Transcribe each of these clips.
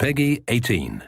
Peggy 18.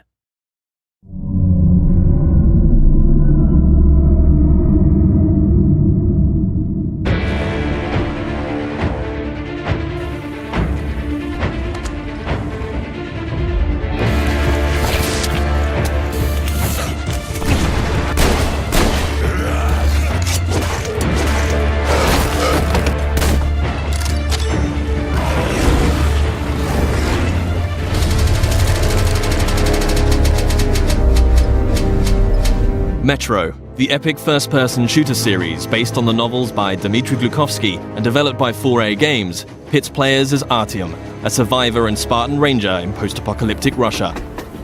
Metro, the epic first-person shooter series based on the novels by Dmitry Glukhovsky and developed by 4A Games, pits players as Artyom, a survivor and Spartan ranger in post-apocalyptic Russia.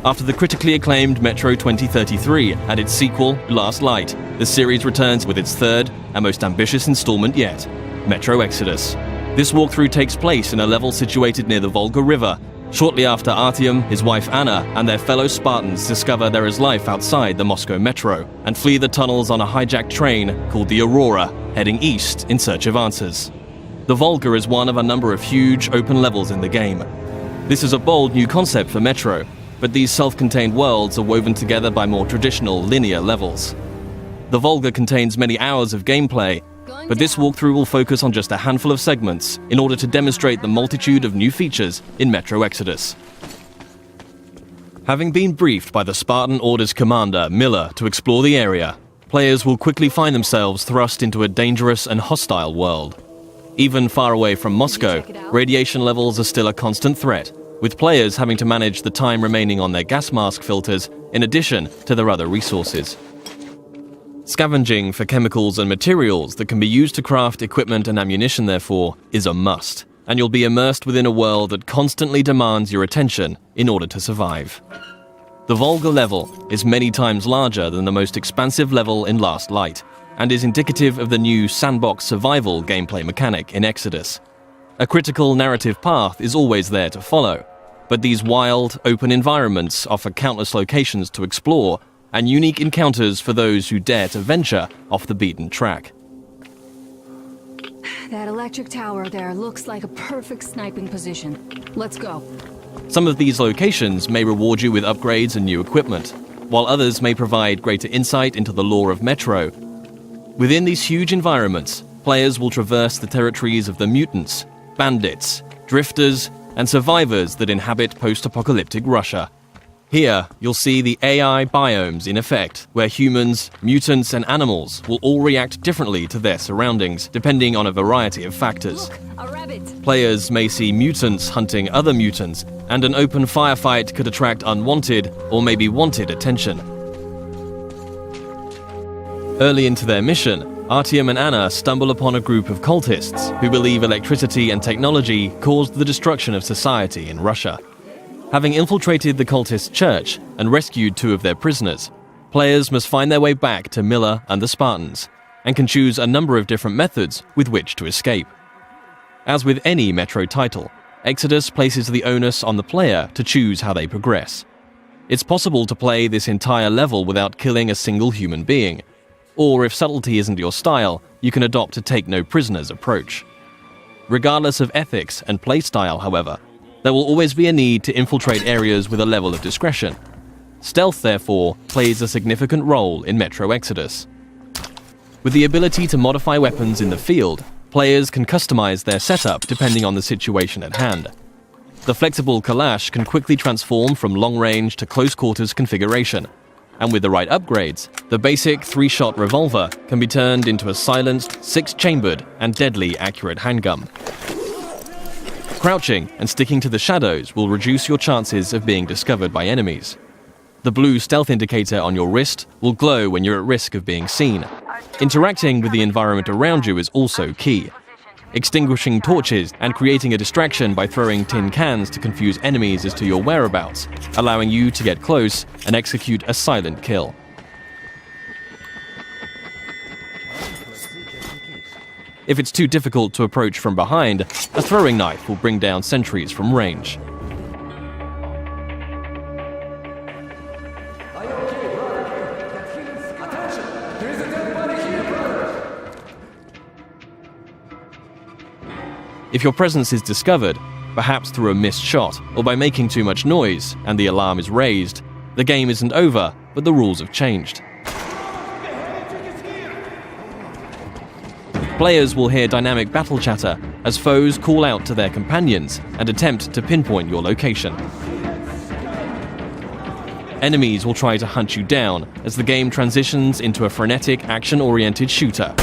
After the critically acclaimed Metro 2033 and its sequel, Last Light, the series returns with its third and most ambitious installment yet, Metro Exodus. This walkthrough takes place in a level situated near the Volga River, shortly after Artyom, his wife Anna, and their fellow Spartans discover there is life outside the Moscow metro and flee the tunnels on a hijacked train called the Aurora, heading east in search of answers. The Volga is one of a number of huge open levels in the game. This is a bold new concept for Metro, but these self-contained worlds are woven together by more traditional linear levels. The Volga contains many hours of gameplay, but this walkthrough will focus on just a handful of segments in order to demonstrate the multitude of new features in Metro Exodus. Having been briefed by the Spartan Order's commander, Miller, to explore the area, players will quickly find themselves thrust into a dangerous and hostile world. Even far away from Moscow, radiation levels are still a constant threat, with players having to manage the time remaining on their gas mask filters in addition to their other resources. Scavenging for chemicals and materials that can be used to craft equipment and ammunition, therefore, is a must, and you'll be immersed within a world that constantly demands your attention in order to survive. The Volga level is many times larger than the most expansive level in Last Light, and is indicative of the new sandbox survival gameplay mechanic in Exodus. A critical narrative path is always there to follow, but these wild, open environments offer countless locations to explore and unique encounters for those who dare to venture off the beaten track. That electric tower there looks like a perfect sniping position. Let's go. Some of these locations may reward you with upgrades and new equipment, while others may provide greater insight into the lore of Metro. Within these huge environments, players will traverse the territories of the mutants, bandits, drifters, and survivors that inhabit post-apocalyptic Russia. Here, you'll see the AI biomes in effect, where humans, mutants, and animals will all react differently to their surroundings, depending on a variety of factors. Look, a rabbit. Players may see mutants hunting other mutants, and an open firefight could attract unwanted or maybe wanted attention. Early into their mission, Artyom and Anna stumble upon a group of cultists who believe electricity and technology caused the destruction of society in Russia. Having infiltrated the cultist church and rescued 2 of their prisoners, players must find their way back to Miller and the Spartans, and can choose a number of different methods with which to escape. As with any Metro title, Exodus places the onus on the player to choose how they progress. It's possible to play this entire level without killing a single human being, or if subtlety isn't your style, you can adopt a take-no-prisoners approach. Regardless of ethics and playstyle, however, there will always be a need to infiltrate areas with a level of discretion. Stealth, therefore, plays a significant role in Metro Exodus. With the ability to modify weapons in the field, players can customize their setup depending on the situation at hand. The flexible Kalash can quickly transform from long-range to close-quarters configuration, and with the right upgrades, the basic 3-shot revolver can be turned into a silenced, 6-chambered, and deadly accurate handgun. Crouching and sticking to the shadows will reduce your chances of being discovered by enemies. The blue stealth indicator on your wrist will glow when you're at risk of being seen. Interacting with the environment around you is also key. Extinguishing torches and creating a distraction by throwing tin cans to confuse enemies as to your whereabouts, allowing you to get close and execute a silent kill. If it's too difficult to approach from behind, a throwing knife will bring down sentries from range. If your presence is discovered, perhaps through a missed shot or by making too much noise and the alarm is raised, the game isn't over, but the rules have changed. Players will hear dynamic battle chatter as foes call out to their companions and attempt to pinpoint your location. Enemies will try to hunt you down as the game transitions into a frenetic, action-oriented shooter.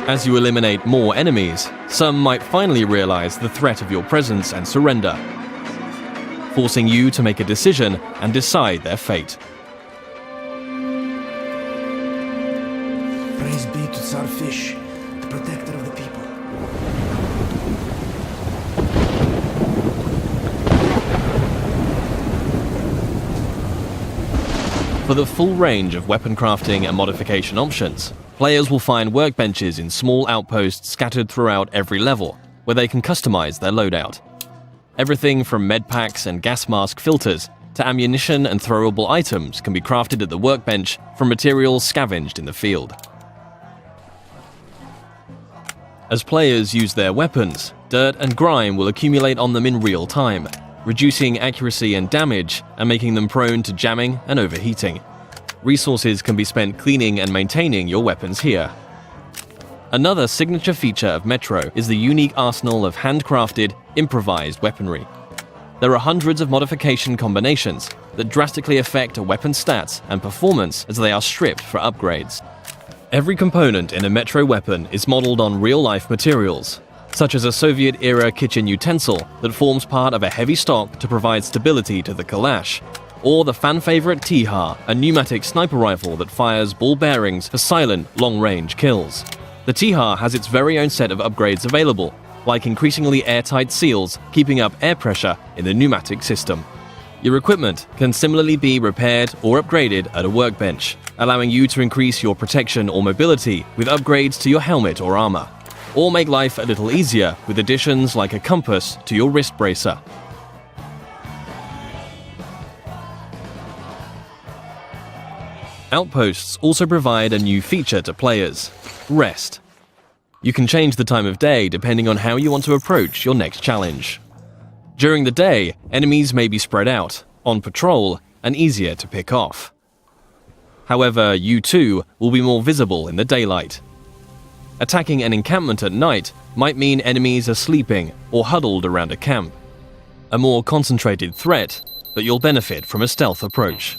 As you eliminate more enemies, some might finally realize the threat of your presence and surrender, forcing you to make a decision and decide their fate. Praise be to Tsar Fish, the protector of the people. For the full range of weapon crafting and modification options, players will find workbenches in small outposts scattered throughout every level, where they can customize their loadout. Everything from medpacks and gas mask filters to ammunition and throwable items can be crafted at the workbench from materials scavenged in the field. As players use their weapons, dirt and grime will accumulate on them in real time, reducing accuracy and damage and making them prone to jamming and overheating. Resources can be spent cleaning and maintaining your weapons here. Another signature feature of Metro is the unique arsenal of handcrafted, improvised weaponry. There are hundreds of modification combinations that drastically affect a weapon's stats and performance as they are stripped for upgrades. Every component in a Metro weapon is modeled on real-life materials, such as a Soviet-era kitchen utensil that forms part of a heavy stock to provide stability to the Kalash, or the fan-favorite T-HAR, a pneumatic sniper rifle that fires ball bearings for silent, long-range kills. The T-HAR has its very own set of upgrades available, like increasingly airtight seals keeping up air pressure in the pneumatic system. Your equipment can similarly be repaired or upgraded at a workbench, allowing you to increase your protection or mobility with upgrades to your helmet or armor, or make life a little easier with additions like a compass to your wrist bracer. Outposts also provide a new feature to players: rest. You can change the time of day depending on how you want to approach your next challenge. During the day, enemies may be spread out, on patrol, and easier to pick off. However, you too will be more visible in the daylight. Attacking an encampment at night might mean enemies are sleeping or huddled around a camp. A more concentrated threat, but you'll benefit from a stealth approach.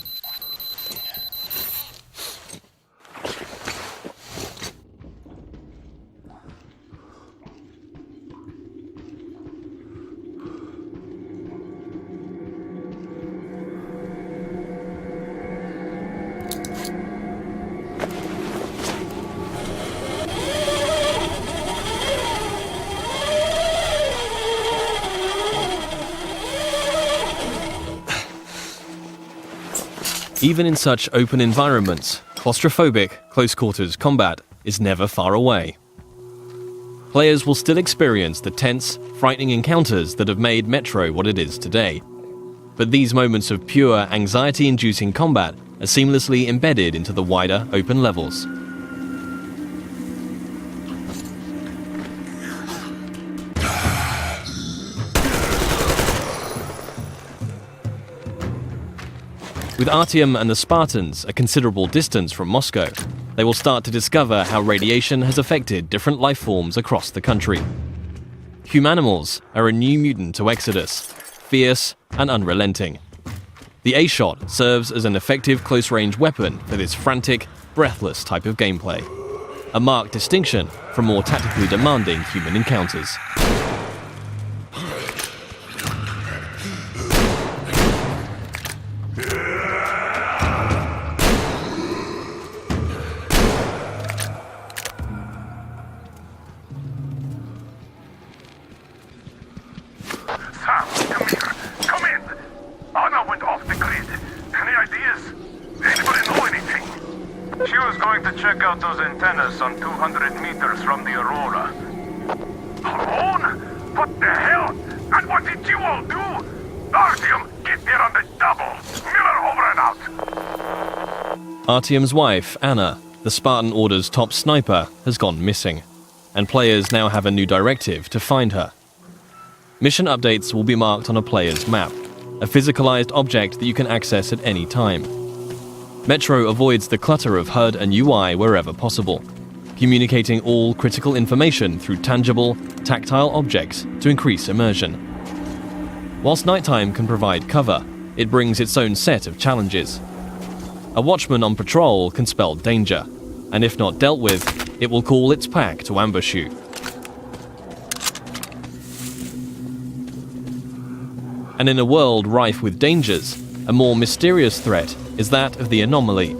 Even in such open environments, claustrophobic, close-quarters combat is never far away. Players will still experience the tense, frightening encounters that have made Metro what it is today. But these moments of pure, anxiety-inducing combat are seamlessly embedded into the wider, open levels. With Artyom and the Spartans a considerable distance from Moscow, they will start to discover how radiation has affected different life forms across the country. Humanimals are a new mutant to Exodus, fierce and unrelenting. The A-Shot serves as an effective close-range weapon for this frantic, breathless type of gameplay, a marked distinction from more tactically demanding human encounters. check out those antennas some 200 meters from the Aurora. Alone? What the hell? And what did you all do? Artyom, get there on the double. Miller over and out. Artyom's wife, Anna, the Spartan Order's top sniper, has gone missing, and players now have a new directive to find her. Mission updates will be marked on a player's map, a physicalized object that you can access at any time. Metro avoids the clutter of HUD and UI wherever possible, communicating all critical information through tangible, tactile objects to increase immersion. Whilst nighttime can provide cover, it brings its own set of challenges. A watchman on patrol can spell danger, and if not dealt with, it will call its pack to ambush you. And in a world rife with dangers, a more mysterious threat is that of the anomaly,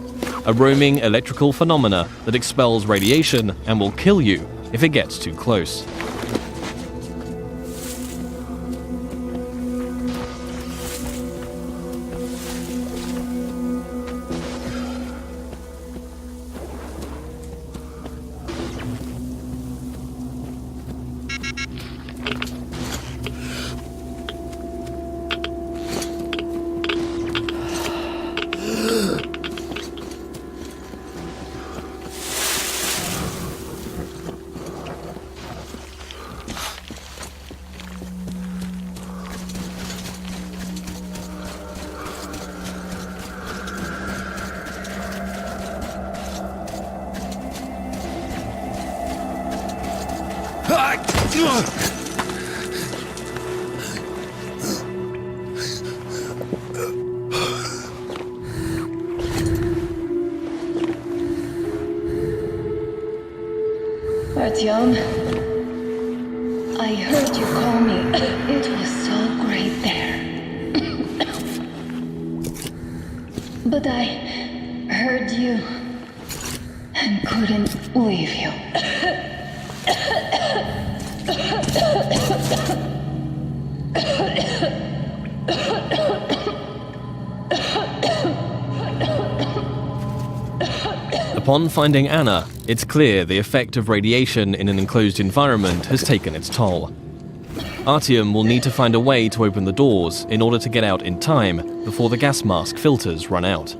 a roaming electrical phenomena that expels radiation and will kill you if it gets too close. Artyom, I heard you call me. It was so great there. But I heard you and couldn't leave you. Upon finding Anna, it's clear the effect of radiation in an enclosed environment has taken its toll. Artyom will need to find a way to open the doors in order to get out in time before the gas mask filters run out.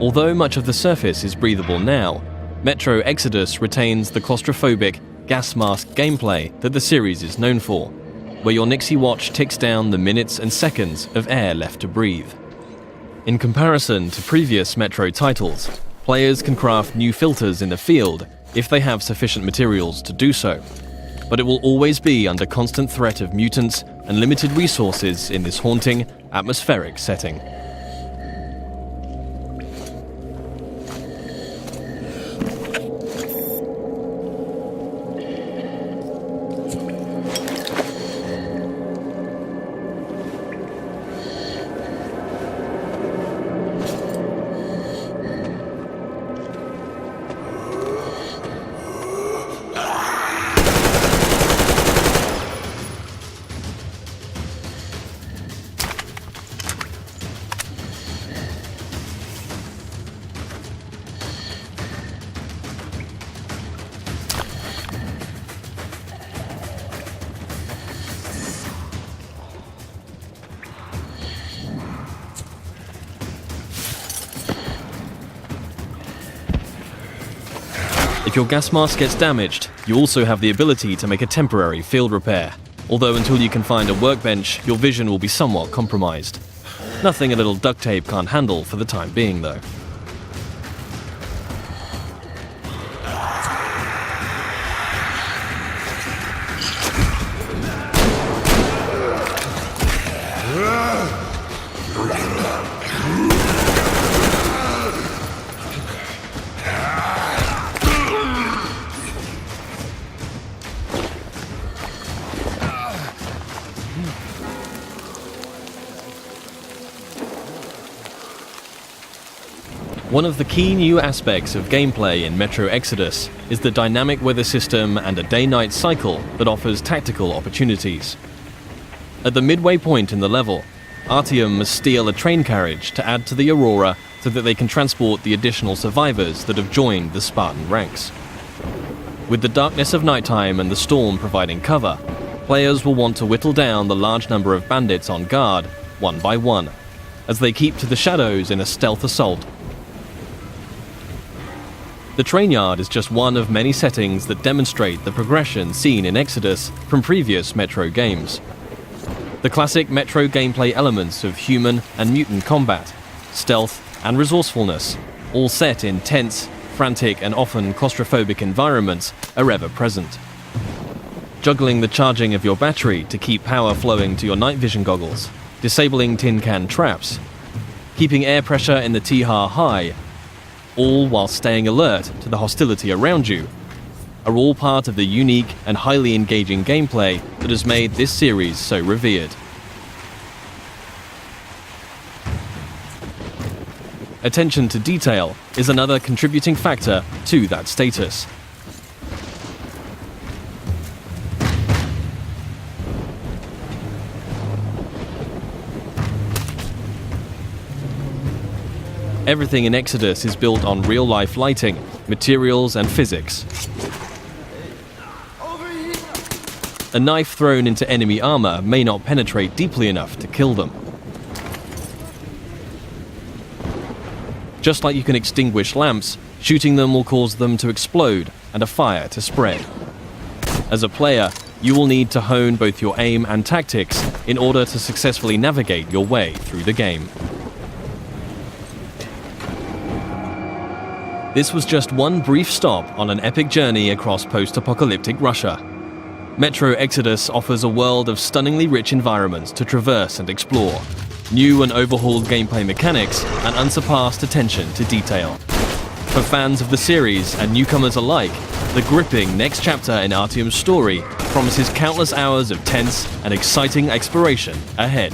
Although much of the surface is breathable now, Metro Exodus retains the claustrophobic, gas mask gameplay that the series is known for, where your Nixie watch ticks down the minutes and seconds of air left to breathe. In comparison to previous Metro titles, players can craft new filters in the field if they have sufficient materials to do so, but it will always be under constant threat of mutants and limited resources in this haunting, atmospheric setting. If your gas mask gets damaged, you also have the ability to make a temporary field repair, although until you can find a workbench, your vision will be somewhat compromised. Nothing a little duct tape can't handle for the time being, though. One of the key new aspects of gameplay in Metro Exodus is the dynamic weather system and a day-night cycle that offers tactical opportunities. At the midway point in the level, Artyom must steal a train carriage to add to the Aurora so that they can transport the additional survivors that have joined the Spartan ranks. With the darkness of nighttime and the storm providing cover, players will want to whittle down the large number of bandits on guard, one by one, as they keep to the shadows in a stealth assault. The train yard is just one of many settings that demonstrate the progression seen in Exodus from previous Metro games. The classic Metro gameplay elements of human and mutant combat, stealth and resourcefulness, all set in tense, frantic and often claustrophobic environments, are ever present. Juggling the charging of your battery to keep power flowing to your night vision goggles, disabling tin can traps, keeping air pressure in the T-HAR high, all while staying alert to the hostility around you, are all part of the unique and highly engaging gameplay that has made this series so revered. Attention to detail is another contributing factor to that status. Everything in Exodus is built on real-life lighting, materials and physics. A knife thrown into enemy armor may not penetrate deeply enough to kill them. Just like you can extinguish lamps, shooting them will cause them to explode and a fire to spread. As a player, you will need to hone both your aim and tactics in order to successfully navigate your way through the game. This was just one brief stop on an epic journey across post-apocalyptic Russia. Metro Exodus offers a world of stunningly rich environments to traverse and explore, new and overhauled gameplay mechanics, and unsurpassed attention to detail. For fans of the series and newcomers alike, the gripping next chapter in Artyom's story promises countless hours of tense and exciting exploration ahead.